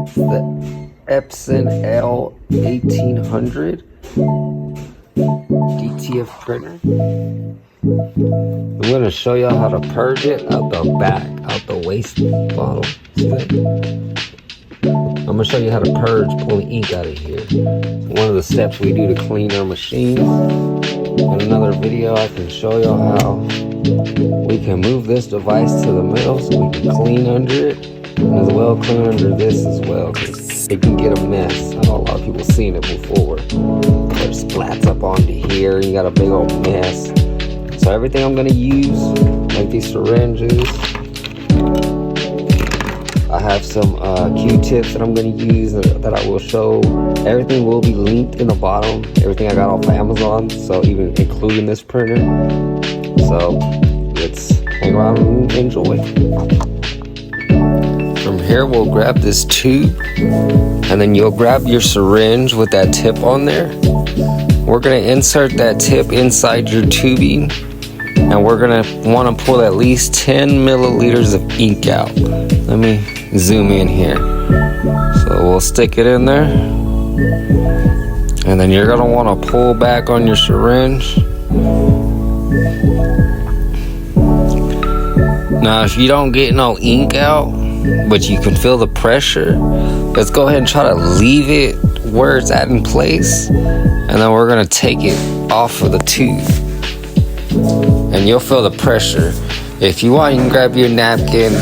It's the Epson L1800 DTF printer. I'm going to show y'all how to purge it out the back, out the waste bottle. See that? I'm going to show you how to purge, pull the ink out of here. One of the steps we do to clean our machines. In another video, I can show y'all how we can move this device to the middle so we can clean under it, and as well clean under this as well, because it can get a mess. I know a lot of people seen it before. It splats up onto here, and you got a big old mess. So everything I'm gonna use, like these syringes, I have some Q-tips that I'm gonna use that I will show. Everything will be linked in the bottom. Everything I got off of Amazon, so even including this printer. So let's hang around and enjoy. From here, we'll grab this tube, and then you'll grab your syringe with that tip on there. We're gonna insert that tip inside your tubing, and we're gonna wanna pull at least 10 milliliters of ink out. Let me zoom in here. So we'll stick it in there, and then you're gonna wanna pull back on your syringe. Now, if you don't get no ink out, but you can feel the pressure, let's go ahead and try to leave it where it's at in place, and then we're gonna take it off of the tube, and you'll feel the pressure. If you want, you can grab your napkin,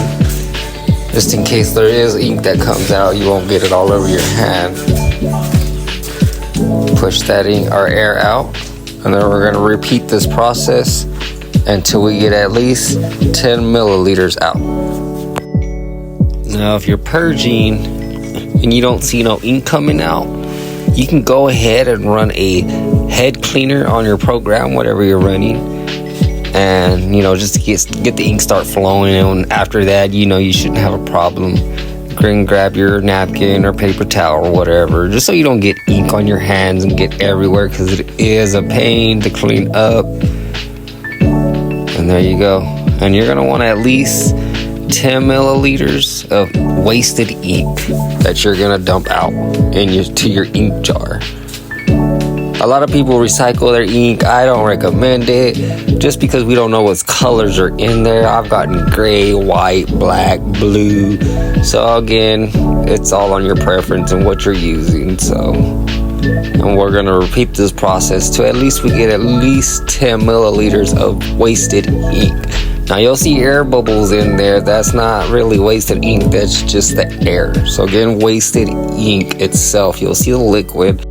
just in case there is ink that comes out, you won't get it all over your hand. Push that ink or air out, and then we're gonna repeat this process until we get at least 10 milliliters out. Now, if you're purging and you don't see no ink coming out, you can go ahead and run a head cleaner on your program, whatever you're running, and just to get the ink start flowing. And after that, you shouldn't have a problem. You can grab your napkin or paper towel or whatever, just so you don't get ink on your hands and get everywhere, because it is a pain to clean up. And there you go. And you're gonna want at least 10 milliliters of wasted ink that you're gonna dump out to your ink jar. A lot of people recycle their ink. I don't recommend it, just because we don't know what colors are in there. I've gotten gray, white, black, blue. So again, it's all on your preference and what you're using. And we're gonna repeat this process to at least we get at least 10 milliliters of wasted ink. Now you'll see air bubbles in there. That's not really wasted ink, that's just the air. So again, wasted ink itself, you'll see the liquid.